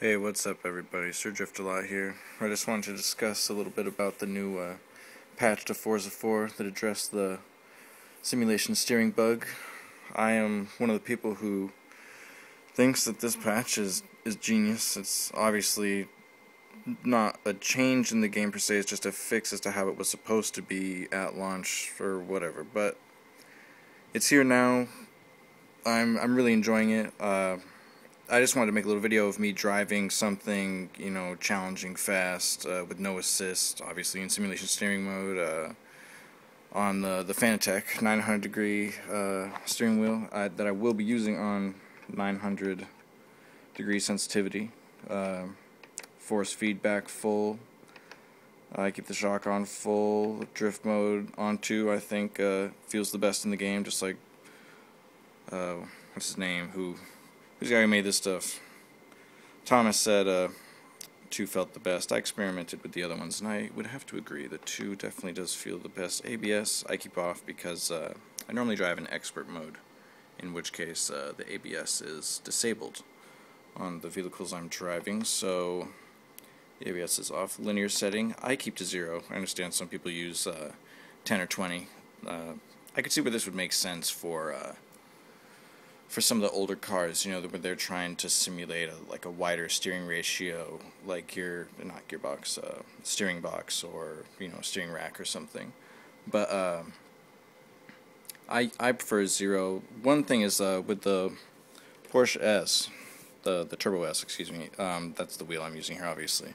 Hey, what's up everybody? Sir Driftalot here. I just wanted to discuss a little bit about the new patch to Forza 4 that addressed the simulation steering bug. I am one of the people who thinks that this patch is genius. It's obviously not a change in the game per se, it's just a fix as to how it was supposed to be at launch or whatever, but it's here now. I'm really enjoying it. I just wanted to make a little video of me driving something, challenging fast, with no assist, obviously in simulation steering mode, on the Fanatec 900-degree steering wheel that I will be using on 900-degree sensitivity. Force feedback full. I keep the shock on full. Drift mode on 2, I think, feels the best in the game, just like, what's his name, who's the guy who made this stuff? Thomas said 2 felt the best. I experimented with the other ones, and I would have to agree that 2 definitely does feel the best. ABS I keep off because I normally drive in expert mode, in which case the ABS is disabled on the vehicles I'm driving, so the ABS is off. Linear setting I keep to 0. I understand some people use 10 or 20. I could see where this would make sense for some of the older cars, where they're trying to simulate a wider steering ratio, like not gearbox, steering box, or steering rack or something. But I prefer 0. One thing is with the Porsche S, the Turbo-S, excuse me. That's the wheel I'm using here, obviously.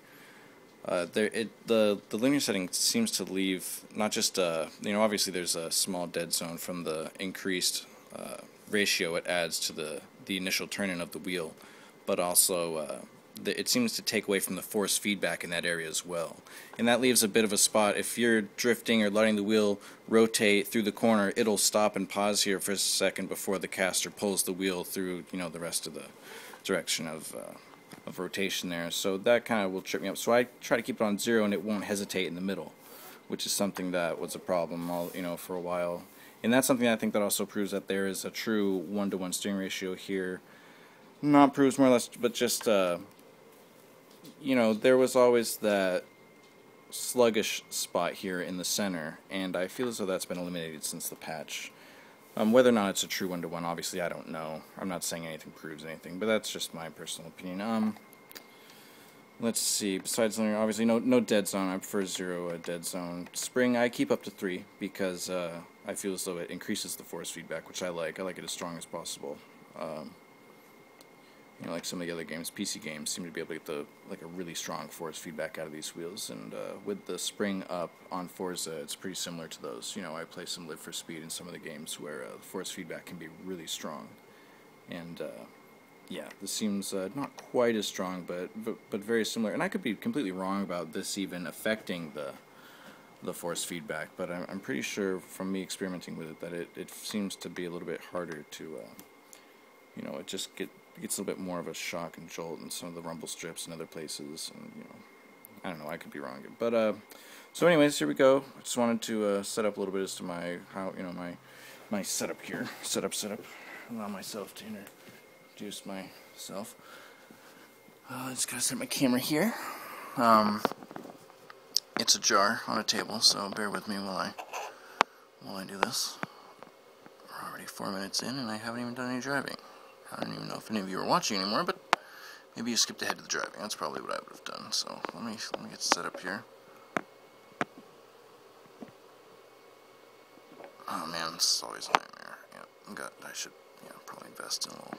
The linear setting seems to leave not just obviously there's a small dead zone from the increased ratio it adds to the initial turn-in of the wheel, but also it seems to take away from the force feedback in that area as well, and that leaves a bit of a spot. If you're drifting or letting the wheel rotate through the corner, it'll stop and pause here for a second before the caster pulls the wheel through the rest of the direction of rotation there. So that kind of will trip me up. So I try to keep it on 0, and it won't hesitate in the middle, which is something that was a problem for a while. And that's something I think that also proves that there is a true 1-to-1 steering ratio here. Not proves more or less, but just, there was always that sluggish spot here in the center, and I feel as though that's been eliminated since the patch. Whether or not it's a true 1-to-1, obviously I don't know. I'm not saying anything proves anything, but that's just my personal opinion. Let's see, besides linear, obviously no dead zone. I prefer 0 dead zone. Spring I keep up to 3 because I feel as though it increases the force feedback, which I like. I like it as strong as possible. Like some of the other games, PC games seem to be able to get a really strong force feedback out of these wheels, and with the spring up on Forza, it's pretty similar to those. I play some Live for Speed in some of the games where the force feedback can be really strong, and yeah, this seems not quite as strong, but very similar. And I could be completely wrong about this even affecting the force feedback, but I'm pretty sure from me experimenting with it that it seems to be a little bit harder to, it just gets a little bit more of a shock and jolt in some of the rumble strips and other places, and I don't know, I could be wrong. But so anyways, here we go. I just wanted to set up a little bit as to my setup here. Setup. Allow myself to introduce myself. I just gotta set my camera here. It's a jar on a table, so bear with me while I do this. We're already 4 minutes in, and I haven't even done any driving. I don't even know if any of you are watching anymore, but maybe you skipped ahead to the driving. That's probably what I would have done. So let me get set up here. Oh man, this is always a nightmare. Yeah, I should probably invest in a little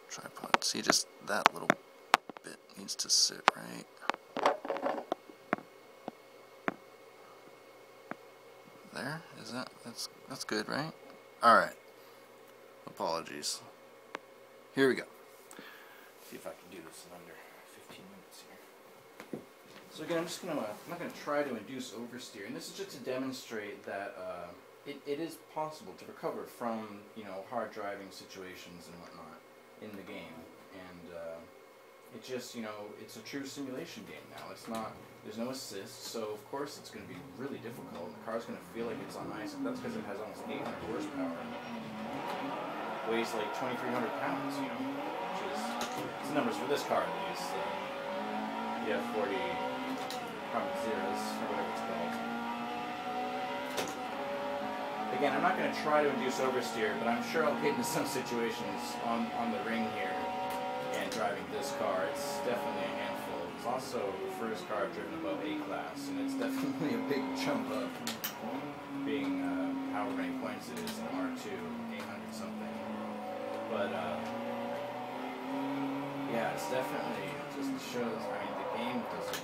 tripod. See, just that little bit needs to sit right there. Is that's good, right? All right. Apologies. Here we go. See if I can do this in under 15 minutes here. So again, I'm not gonna try to induce oversteer, and this is just to demonstrate that it is possible to recover from hard driving situations and whatnot in the game, and it just it's a true simulation game now. There's no assist, so of course it's gonna be really difficult. The car's gonna feel like it's on ice. That's because it has almost 800 horsepower. Weighs like 2,300 pounds, which is the numbers for this car at least. the F40 Competizione, or whatever it's called. Again, I'm not going to try to induce oversteer, but I'm sure I'll get into some situations on the ring here and driving this car. It's definitely a handful. It's also the first car I've driven above A-class, and it's definitely a big jump up, being however many points it is in R2, 800 something. But yeah, it's definitely just shows. I mean, the game does a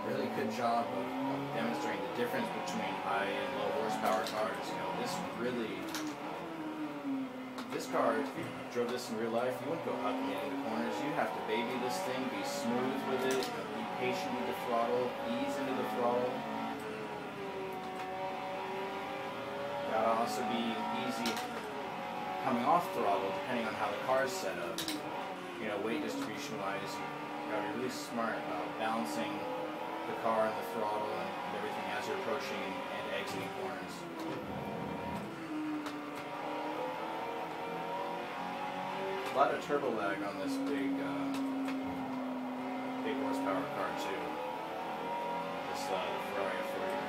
really good job of demonstrating the difference between high and low horsepower cars. You know, this car, if you drove this in real life, you wouldn't go hucking it into corners. You have to baby this thing, be smooth with it, you know, be patient with the throttle, ease into the throttle. Gotta also be easy coming off throttle, depending on how the car's set up. You know, weight distribution wise, you gotta be really smart about balancing the car and the throttle and everything as you're approaching and exiting corners. A lot of turbo lag on this big horsepower car too. This Ferrari F40.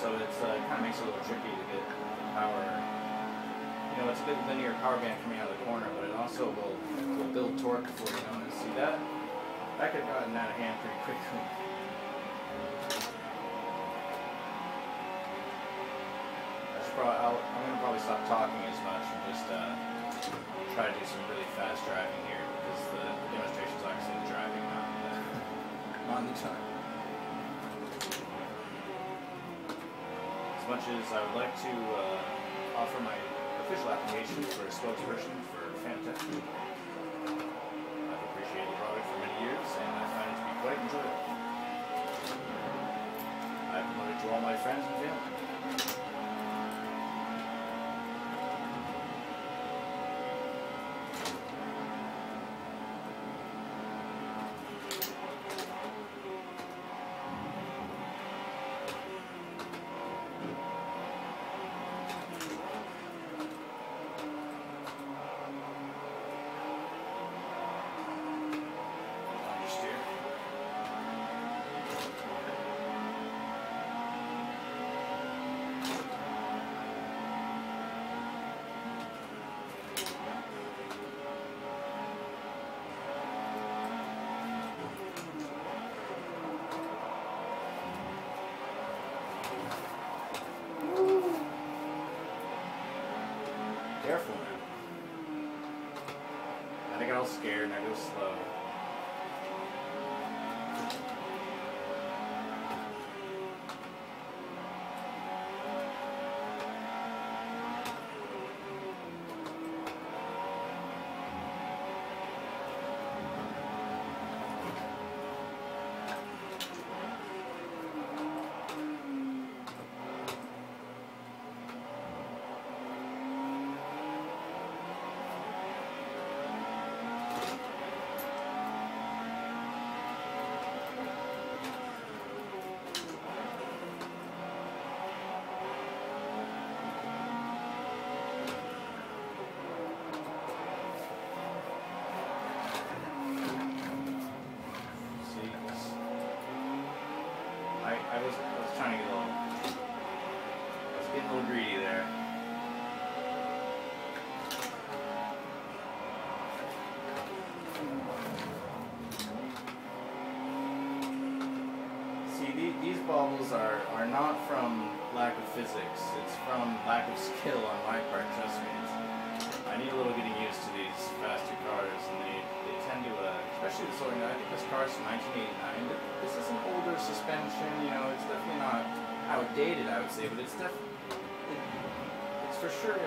So it's kind of makes it a little tricky to get the power. You know, it's a big linear power band coming out of the corner, but it also will build torque before you know it. See that? That could have gotten out of hand pretty quickly. I'm going to probably stop talking as much and just try to do some really fast driving here, because the demonstration's obviously the driving, not the time. As much as I would like to offer my official application for a spokesperson for Fanatec, I've appreciated the product for many years, and I find it to be quite enjoyable. I promote it to all my friends and family. Careful now. I got all scared and I go slow. I was trying to get a little, I was getting a little greedy there. See, these bobbles are not from lack of physics, it's from lack of skill on my part, trust me. I need a little getting used to these faster cars, and they tend to, especially this one, I think this car's from 1989. This is an older suspension, you know, it's definitely not outdated, I would say, but it's for sure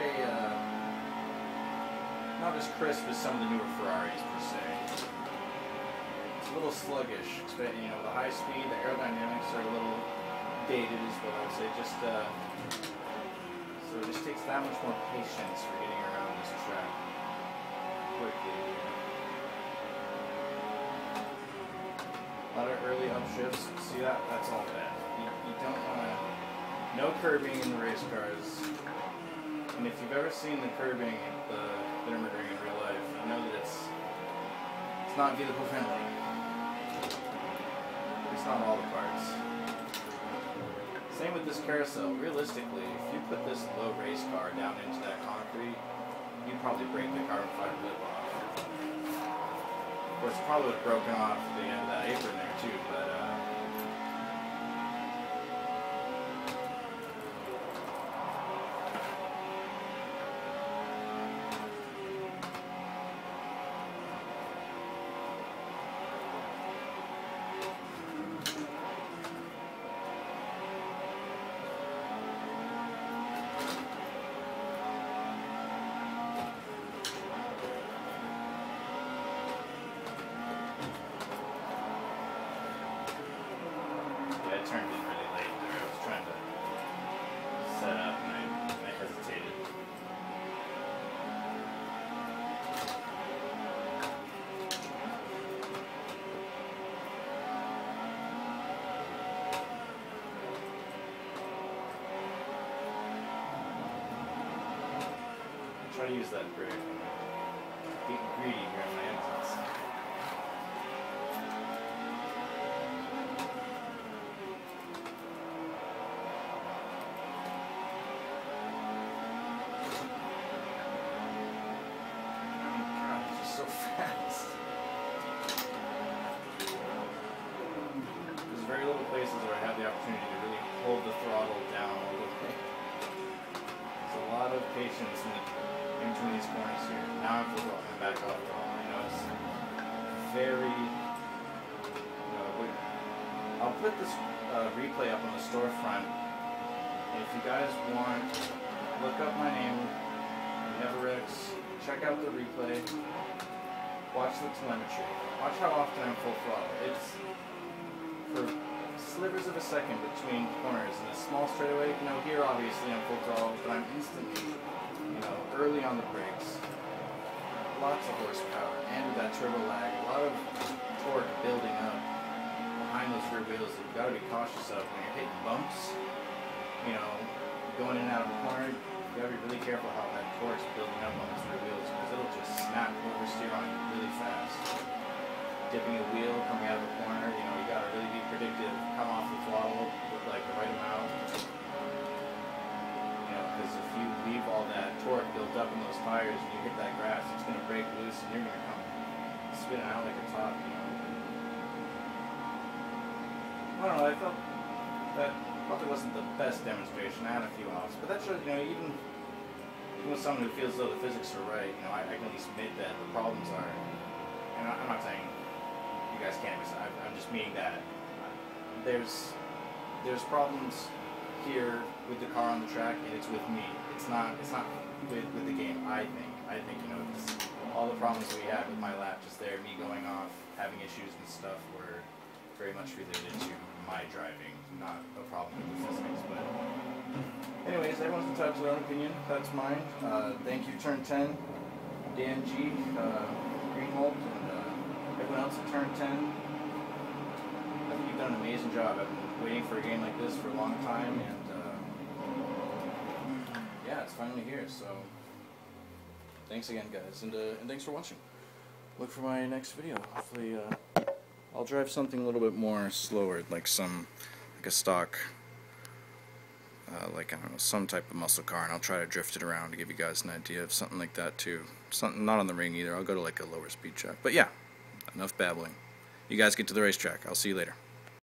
not as crisp as some of the newer Ferraris, per se. It's a little sluggish, you know, the high speed, the aerodynamics are a little dated, is what I would say, just, so it just takes that much more patience for getting around this track quickly. A lot of early upshifts. See that? That's all bad. You don't want to... No curbing in the race cars. And if you've ever seen the curbing at the Nurburgring in real life, you know that it's not vehicle friendly. At least not all the parts. Same with this carousel. Realistically, if you put this low race car down into that concrete, you'd probably break the carbon fiber lip off. Of course, it probably would have broken off the end of that apron there too, but I turned in really late there. I was trying to set up and I hesitated. I'll try to use that brake. Getting greedy here on my engines. So fast. There's very little places where I have the opportunity to really hold the throttle down all the way. There's a lot of patience in between these corners here. Now I'm back off throttle. I know it's very. I'll put this replay up on the storefront. If you guys want, look up my name, Neverex. Check out the replay. Watch the telemetry. Watch how often I'm full throttle. It's for slivers of a second between corners. In a small straightaway, here obviously I'm full throttle, but I'm instantly, early on the brakes. Lots of horsepower, and with that turbo lag, a lot of torque building up behind those rear wheels that you've got to be cautious of when you're hitting bumps. Going in and out of the corner, you got to be really careful how that torque's building up on those rear wheels, because it'll just snap oversteer on you really fast. Dipping a wheel, coming out of a corner, you got to really be predictive. Come off the throttle with like the right amount. Because if you leave all that torque built up in those tires and you hit that grass, it's going to break loose and you're going to come spinning out like a top. I don't know. I felt that probably wasn't the best demonstration. I had a few offs, but that shows, even with someone who feels as though the physics are right, I can at least admit that the problems are, and I'm not saying you guys can't be, I'm just meaning that there's problems here with the car on the track, and it's with me. It's not with the game. I think all the problems we had with my lap just there, me going off, having issues and stuff, were very much related to my driving, not a problem with the physics. But anyways, everyone's entitled to their own opinion. That's mine. Thank you, Turn 10, Dan G, Greenhold, and everyone else at Turn 10. I think you've done an amazing job. I've been waiting for a game like this for a long time, and yeah, it's finally here. So thanks again, guys, and thanks for watching. Look for my next video. Hopefully, I'll drive something a little bit more slower, like a stock, like, I don't know, some type of muscle car, and I'll try to drift it around to give you guys an idea of something like that too. Something not on the ring either. I'll go to like a lower speed track. But yeah, enough babbling. You guys get to the racetrack. I'll see you later.